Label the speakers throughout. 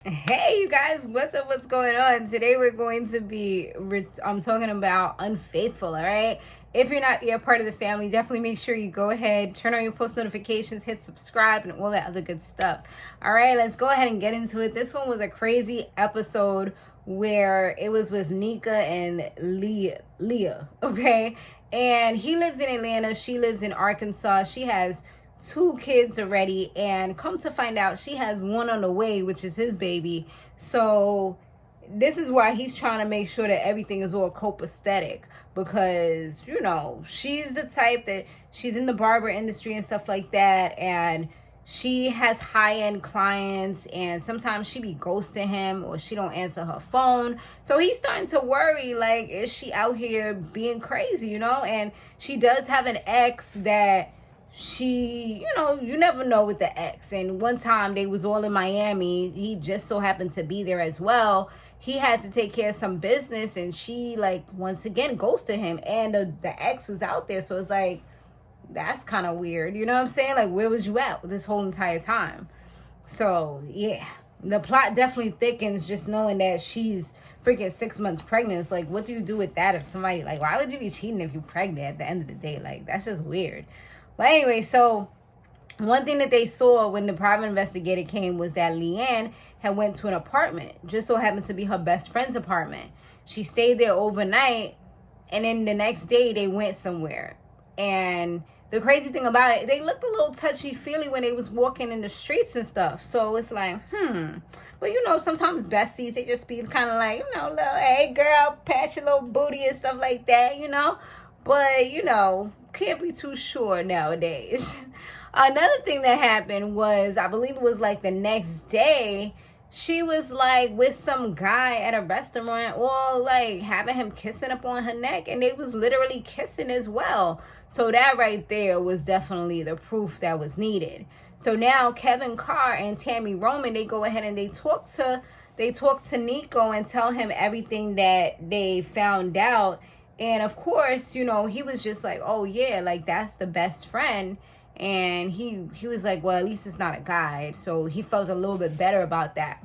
Speaker 1: Hey you guys, what's up? What's going on? Today we're going to be I'm talking about Unfaithful, all right? If you're not yet part of the family, definitely make sure you go ahead, turn on your post notifications, hit subscribe, and all that other good stuff. All right, let's go ahead and get into it. This one was a crazy episode where it was with Nico and Leah, okay? And he lives in Atlanta, she lives in Arkansas. She has 2 kids already, and come to find out she has one on the way, which is his baby. So this is why he's trying to make sure that everything is all copacetic, because she's the type that she's in the barber industry and stuff like that, and she has high-end clients, and sometimes she be ghosting him or she don't answer her phone. So he's starting to worry, like, is she out here being crazy, and she does have an ex that she, you never know with the ex. And one time they was all in Miami. He just so happened to be there as well. He had to take care of some business, and she, like, once again ghosted him. And the ex was out there. So it's like, that's kind of weird. You know what I'm saying? Like, where was you at this whole entire time? So, yeah. The plot definitely thickens just knowing that she's freaking 6 months pregnant. It's like, what do you do with that if somebody, like, why would you be cheating if you're pregnant at the end of the day? Like, that's just weird. But anyway, so one thing that they saw when the private investigator came was that Leanne had went to an apartment. Just so happened to be her best friend's apartment. She stayed there overnight, and then the next day they went somewhere. And the crazy thing about it, they looked a little touchy-feely when they was walking in the streets and stuff. So it's like, But sometimes besties, they just be kind of like, little, hey girl, pat your little booty and stuff like that, But, can't be too sure nowadays. Another thing that happened was, I believe it was like the next day, she was like with some guy at a restaurant, or like having him kissing up on her neck, and they was literally kissing as well. So that right there was definitely the proof that was needed. So now Kevin Carr and Tammy Roman, they go ahead and they talk to Nico and tell him everything that they found out. And of course, he was just like, oh yeah, like that's the best friend. And he was like, well, at least it's not a guy. So he felt a little bit better about that.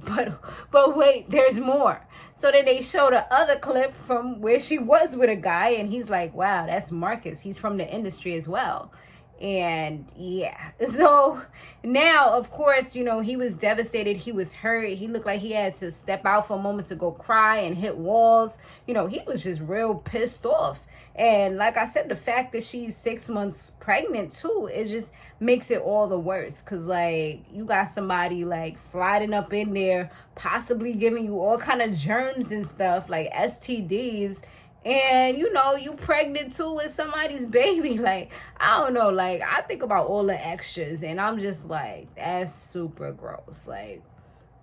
Speaker 1: But wait, there's more. So then they showed the other clip from where she was with a guy, and he's like, wow, that's Marcus. He's from the industry as well. And yeah, so now, of course, he was devastated. He was hurt. He looked like he had to step out for a moment to go cry and hit walls. He was just real pissed off. And like I said, the fact that she's 6 months pregnant too, it just makes it all the worse. Cause like you got somebody like sliding up in there, possibly giving you all kind of germs and stuff like STDs. And you pregnant too with somebody's baby. Like, I don't know, like I think about all the extras and I'm just like, that's super gross. Like,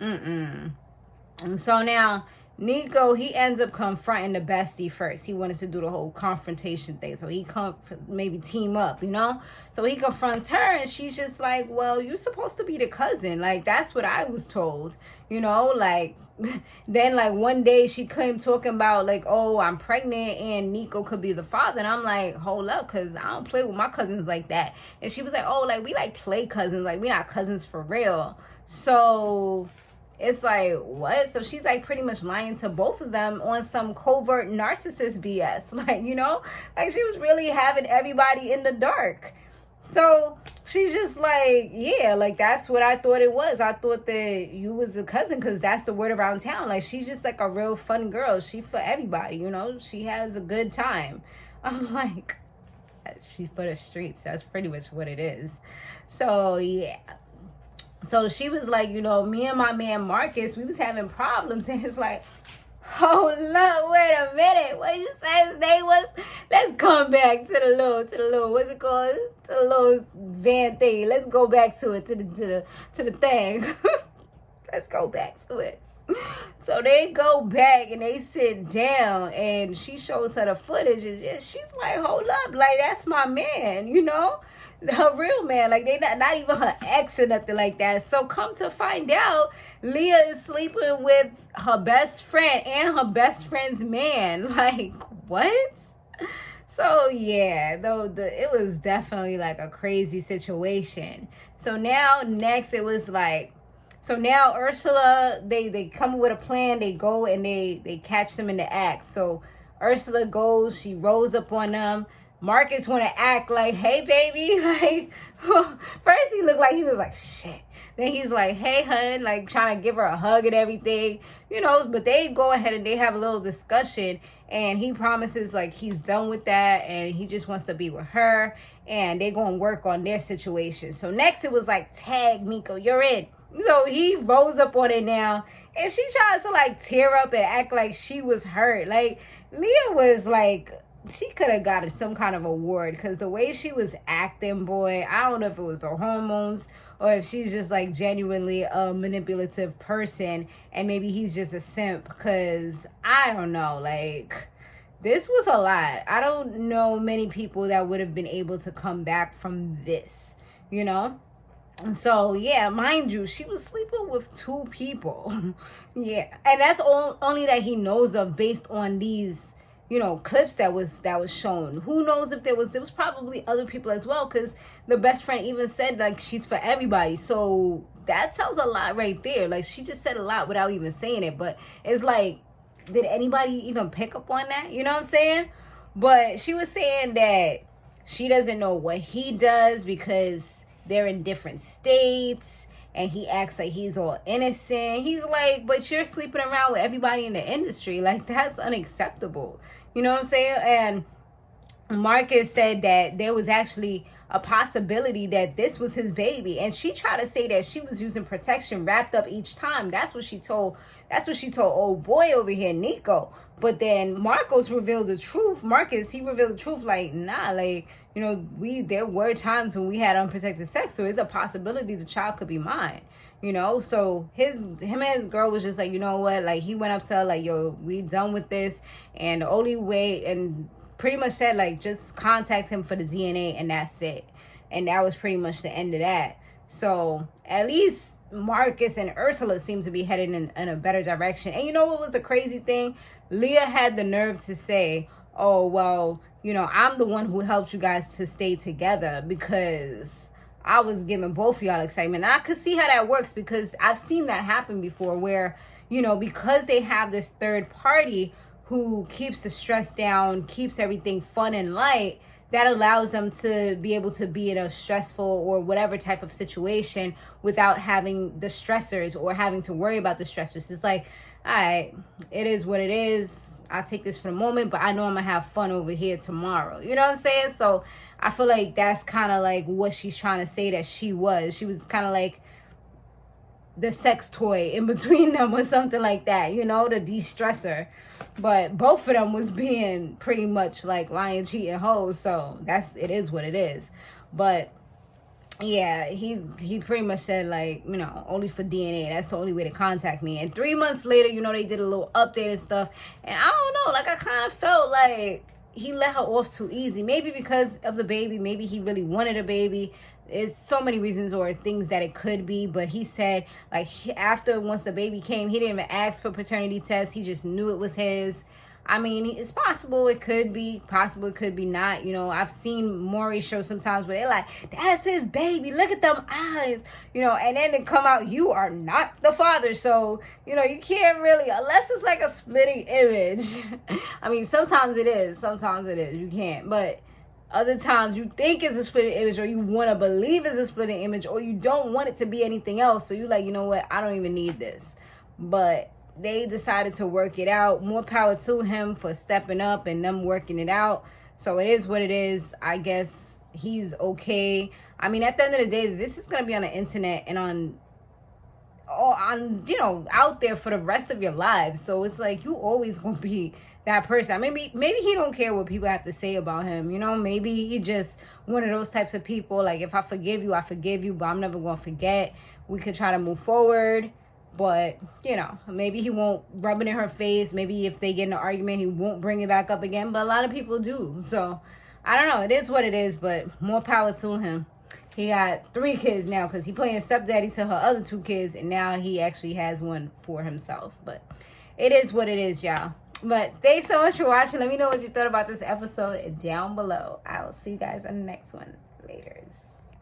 Speaker 1: And so now Nico, he ends up confronting the bestie first. He wanted to do the whole confrontation thing. So he maybe team up, So he confronts her, and she's just like, well, you're supposed to be the cousin. Like, that's what I was told, Like, then, like, one day she came talking about, like, oh, I'm pregnant and Nico could be the father. And I'm like, hold up, because I don't play with my cousins like that. And she was like, oh, like, we, like, play cousins. Like, we not cousins for real. So it's like, what? So she's like pretty much lying to both of them on some covert narcissist BS. Like, like she was really having everybody in the dark. So she's just like, yeah, like that's what I thought it was. I thought that you was a cousin because that's the word around town. Like she's just like a real fun girl. She for everybody, She has a good time. I'm like, she's for the streets. That's pretty much what it is. So yeah. So she was like, me and my man Marcus, we was having problems. And it's like, hold up, wait a minute. What you say his name was? Let's come back to the little, what's it called? To the little van thing. Let's go back to it, to the thing. Let's go back to it. So they go back and they sit down, and she shows her the footage, and she's like, hold up, like that's my man, her real man. Like they not even her ex or nothing like that. So come to find out, Leah is sleeping with her best friend and her best friend's man. Like what? So yeah, though it was definitely like a crazy situation. So now next it was like So now Ursula, they come up with a plan. They go and they catch them in the act. So Ursula goes, she rolls up on them. Marcus want to act like, hey, baby. Like, first he looked like he was like, shit. Then he's like, hey, hun, like trying to give her a hug and everything, but they go ahead and they have a little discussion, and he promises like he's done with that and he just wants to be with her, and they're going to work on their situation. So next it was like, tag, Nico, you're in. So he rolls up on it now, and she tries to like tear up and act like she was hurt. Like, Leah was like, she could have gotten some kind of award, because the way she was acting, boy, I don't know if it was the hormones or if she's just like genuinely a manipulative person and maybe he's just a simp, because I don't know, like, this was a lot. I don't know many people that would have been able to come back from this, So, yeah, mind you, she was sleeping with 2 people. Yeah, and that's only that he knows of based on these clips that was shown. Who knows if there was probably other people as well, because the best friend even said like she's for everybody. So that tells a lot right there. Like, she just said a lot without even saying it. But it's like, did anybody even pick up on that? You know what I'm saying? But she was saying that she doesn't know what he does because they're in different states. And he acts like he's all innocent. He's like, but you're sleeping around with everybody in the industry. Like, that's unacceptable. You know what I'm saying? And Marcus said that there was actually a possibility that this was his baby. And she tried to say that she was using protection wrapped up each time. That's what she told old boy over here, Nico. But then Marcos revealed the truth. He revealed the truth like, nah, like, there were times when we had unprotected sex, so it's a possibility the child could be mine. So him and his girl was just like, you know what, like, he went up to her like, yo, we done with this, and the only way, and pretty much said like, just contact him for the DNA and that's it. And that was pretty much the end of that. So at least Marcus and Ursula seem to be headed in a better direction. And you know what was the crazy thing? Leah had the nerve to say, oh, well, I'm the one who helped you guys to stay together because I was giving both of y'all excitement. And I could see how that works, because I've seen that happen before where, because they have this third party who keeps the stress down, keeps everything fun and light, that allows them to be able to be in a stressful or whatever type of situation without having the stressors or having to worry about the stressors. It's like, all right, it is what it is. I'll take this for the moment, but I know I'm going to have fun over here tomorrow. You know what I'm saying? So I feel like that's kind of like what she's trying to say that she was. She was kind of like the sex toy in between them or something like that, the de-stressor. But both of them was being pretty much like lying, cheating hoes. So it is what it is. But yeah, he pretty much said like, only for DNA. That's the only way to contact me. And 3 months later, they did a little update and stuff. And I don't know, like, I kind of felt like he let her off too easy. Maybe because of the baby. Maybe he really wanted a baby. It's so many reasons or things that it could be. But he said, like, once the baby came, he didn't even ask for paternity tests. He just knew it was his. I mean, it's possible it could be, possible it could be not. I've seen Maury shows sometimes where they're like, that's his baby, look at them eyes, and then they come out, you are not the father. So, you can't really, unless it's like a splitting image. I mean, sometimes it is, you can't. But other times you think it's a splitting image, or you want to believe it's a splitting image, or you don't want it to be anything else. So you're like, you know what, I don't even need this. But they decided to work it out. More power to him for stepping up and them working it out. So it is what it is. I guess he's okay. I mean, at the end of the day, this is going to be on the internet and on out there for the rest of your lives. So it's like, you always going to be that person. Maybe he don't care what people have to say about him. Maybe he just one of those types of people. Like, if I forgive you, I forgive you, but I'm never going to forget. We could try to move forward. But, maybe he won't rub it in her face. Maybe if they get in an argument, he won't bring it back up again. But a lot of people do. So, I don't know. It is what it is. But more power to him. He got 3 kids now because he playing stepdaddy to her other 2 kids. And now he actually has one for himself. But it is what it is, y'all. But thanks so much for watching. Let me know what you thought about this episode down below. I'll see you guys on the next one. Laters.